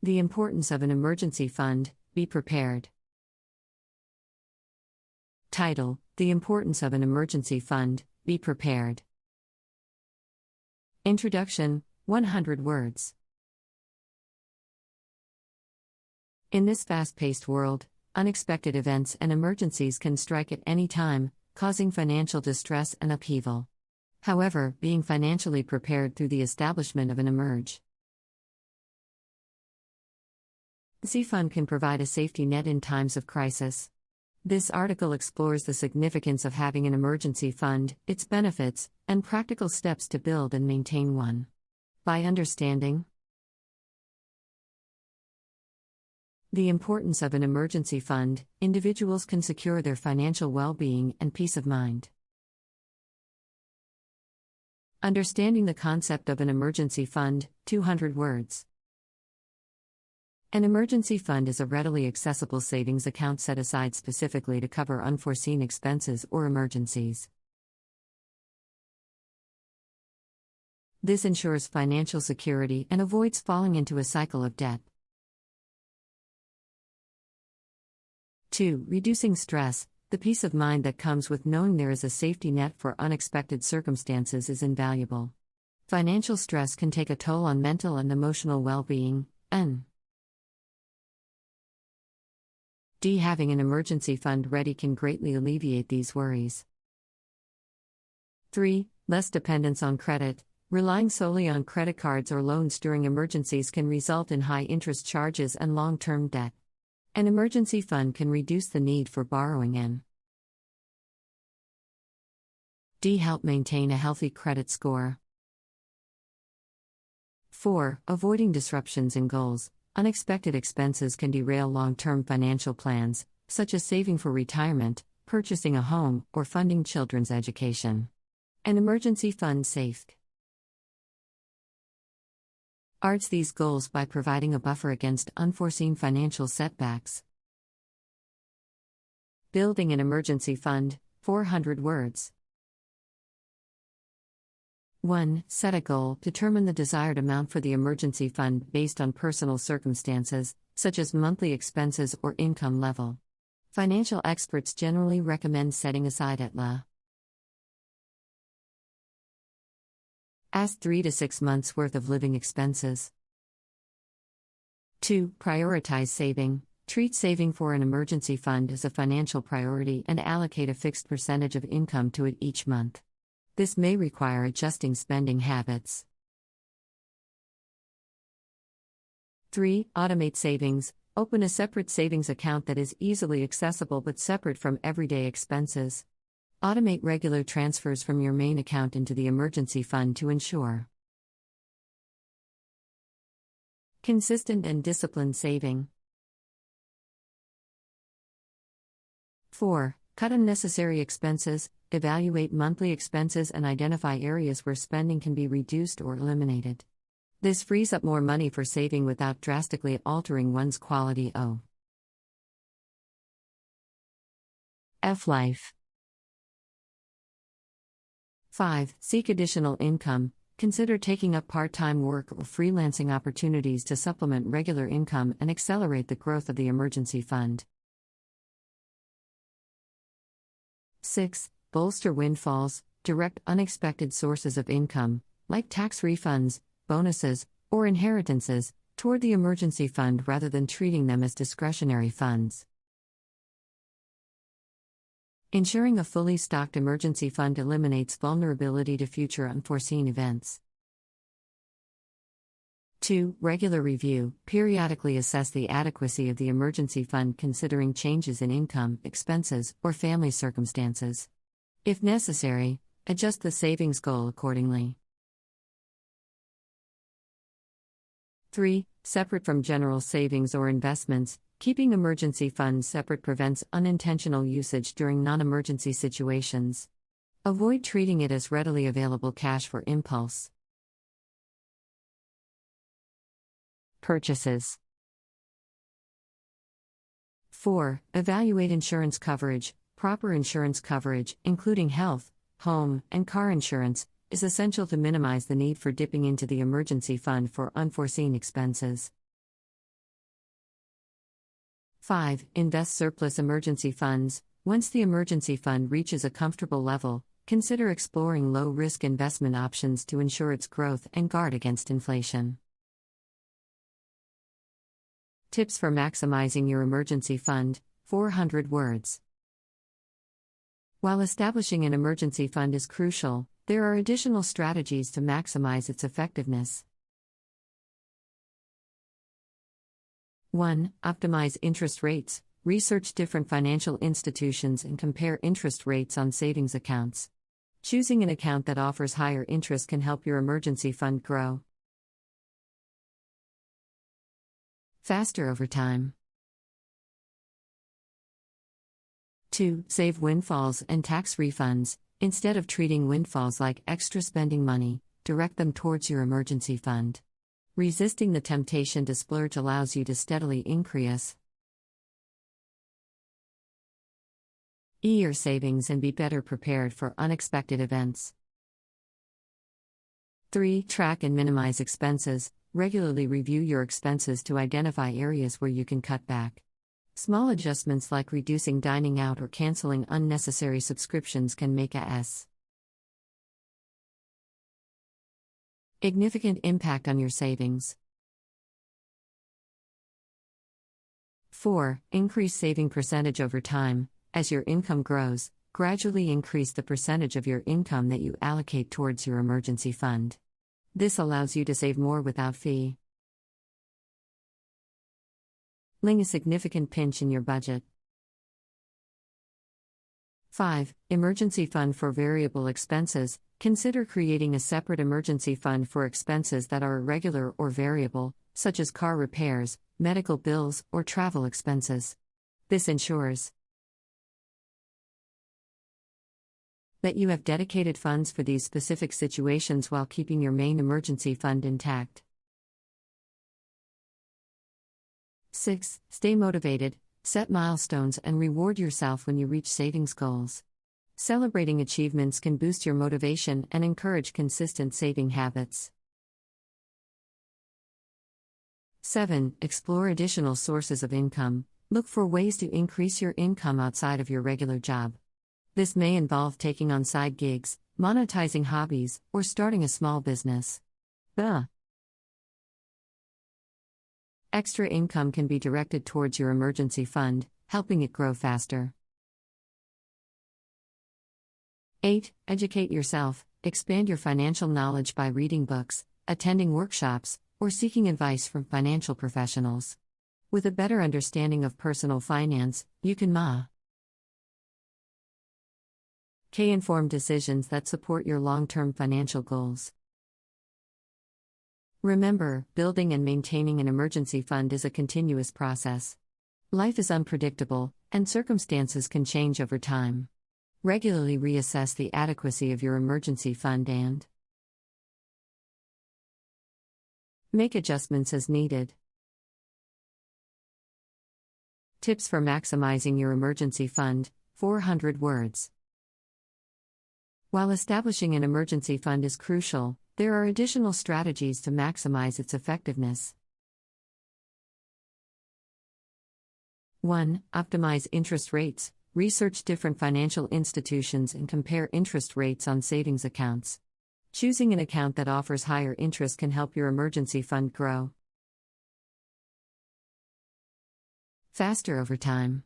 The importance of an emergency fund, be prepared. Title: The importance of an emergency fund, be prepared. Introduction, 100 words. In this fast-paced world, unexpected events and emergencies can strike at any time, causing financial distress and upheaval. However, being financially prepared through the establishment of an emergency fund can provide a safety net in times of crisis. This article explores the significance of having an emergency fund, its benefits, and practical steps to build and maintain one. By understanding the importance of an emergency fund, individuals can secure their financial well-being and peace of mind. Understanding the concept of an emergency fund, 200 words. An emergency fund is a readily accessible savings account set aside specifically to cover unforeseen expenses or emergencies. This ensures financial security and avoids falling into a cycle of debt. 2. Reducing stress. The peace of mind that comes with knowing there is a safety net for unexpected circumstances is invaluable. Financial stress can take a toll on mental and emotional well-being, and having an emergency fund ready can greatly alleviate these worries. 3. Less dependence on credit. Relying solely on credit cards or loans during emergencies can result in high interest charges and long-term debt. An emergency fund can reduce the need for borrowing and help maintain a healthy credit score. 4. Avoiding disruptions in goals. Unexpected expenses can derail long-term financial plans, such as saving for retirement, purchasing a home, or funding children's education. An emergency fund safeguards these goals by providing a buffer against unforeseen financial setbacks. Building an emergency fund, 400 words. 1. Set a goal. Determine the desired amount for the emergency fund based on personal circumstances, such as monthly expenses or income level. Financial experts generally recommend setting aside at least 3 to 6 months' worth of living expenses. 2. Prioritize saving. Treat saving for an emergency fund as a financial priority and allocate a fixed percentage of income to it each month. This may require adjusting spending habits. 3. Automate savings. Open a separate savings account that is easily accessible but separate from everyday expenses. Automate regular transfers from your main account into the emergency fund to ensure consistent and disciplined saving. 4. Cut unnecessary expenses. Evaluate monthly expenses and identify areas where spending can be reduced or eliminated. This frees up more money for saving without drastically altering one's quality of life. 5. Seek additional income. Consider taking up part-time work or freelancing opportunities to supplement regular income and accelerate the growth of the emergency fund. 6. Bolster windfalls. Direct unexpected sources of income, like tax refunds, bonuses, or inheritances, toward the emergency fund rather than treating them as discretionary funds. Ensuring a fully stocked emergency fund eliminates vulnerability to future unforeseen events. 2. Regular review. Periodically assess the adequacy of the emergency fund considering changes in income, expenses, or family circumstances. If necessary, adjust the savings goal accordingly. 3. Separate from general savings or investments. Keeping emergency funds separate prevents unintentional usage during non-emergency situations. Avoid treating it as readily available cash for impulse purchases. 4. Evaluate insurance coverage. Proper insurance coverage, including health, home, and car insurance, is essential to minimize the need for dipping into the emergency fund for unforeseen expenses. 5. Invest surplus emergency funds. Once the emergency fund reaches a comfortable level, consider exploring low risk investment options to ensure its growth and guard against inflation. Tips for maximizing your emergency fund, 400 words. While establishing an emergency fund is crucial, there are additional strategies to maximize its effectiveness. 1. Optimize interest rates. Research different financial institutions and compare interest rates on savings accounts. Choosing an account that offers higher interest can help your emergency fund grow faster over time. 2. Save windfalls and tax refunds. Instead of treating windfalls like extra spending money, direct them towards your emergency fund. Resisting the temptation to splurge allows you to steadily increase your savings and be better prepared for unexpected events. 3. Track and minimize expenses. Regularly review your expenses to identify areas where you can cut back. Small adjustments like reducing dining out or canceling unnecessary subscriptions can make a significant impact on your savings. 4. Increase saving percentage over time. As your income grows, gradually increase the percentage of your income that you allocate towards your emergency fund. This allows you to save more without feeling a significant pinch in your budget. 5. Emergency fund for variable expenses. Consider creating a separate emergency fund for expenses that are irregular or variable, such as car repairs, medical bills, or travel expenses. This ensures that you have dedicated funds for these specific situations while keeping your main emergency fund intact. 6. Stay motivated. Set milestones and reward yourself when you reach savings goals. Celebrating achievements can boost your motivation and encourage consistent saving habits. 7. Explore additional sources of income. Look for ways to increase your income outside of your regular job. This may involve taking on side gigs, monetizing hobbies, or starting a small business. Extra income can be directed towards your emergency fund, helping it grow faster. 8. Educate yourself. Expand your financial knowledge by reading books, attending workshops, or seeking advice from financial professionals. With a better understanding of personal finance, you can make informed decisions that support your long-term financial goals. Remember, building and maintaining an emergency fund is a continuous process. Life is unpredictable, and circumstances can change over time. Regularly reassess the adequacy of your emergency fund and make adjustments as needed. Tips for maximizing your emergency fund, 400 words. While establishing an emergency fund is crucial, there are additional strategies to maximize its effectiveness. 1. Optimize interest rates. Research different financial institutions and compare interest rates on savings accounts. Choosing an account that offers higher interest can help your emergency fund grow faster over time.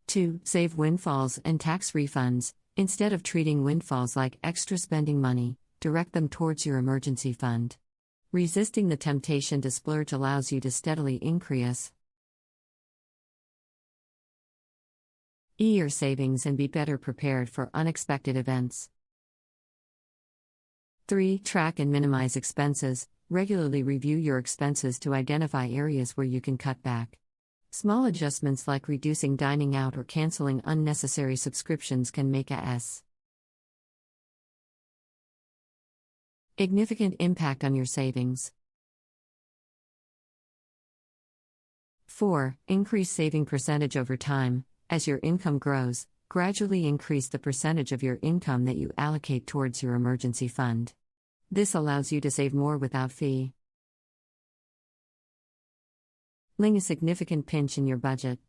2. Save windfalls and tax refunds. Instead of treating windfalls like extra spending money, direct them towards your emergency fund. Resisting the temptation to splurge allows you to steadily increase your savings and be better prepared for unexpected events. 3. Track and minimize expenses. Regularly review your expenses to identify areas where you can cut back. Small adjustments like reducing dining out or canceling unnecessary subscriptions can make a significant impact on your savings. 4. Increase saving percentage over time. As your income grows, gradually increase the percentage of your income that you allocate towards your emergency fund. This allows you to save more without feeling ling a significant pinch in your budget.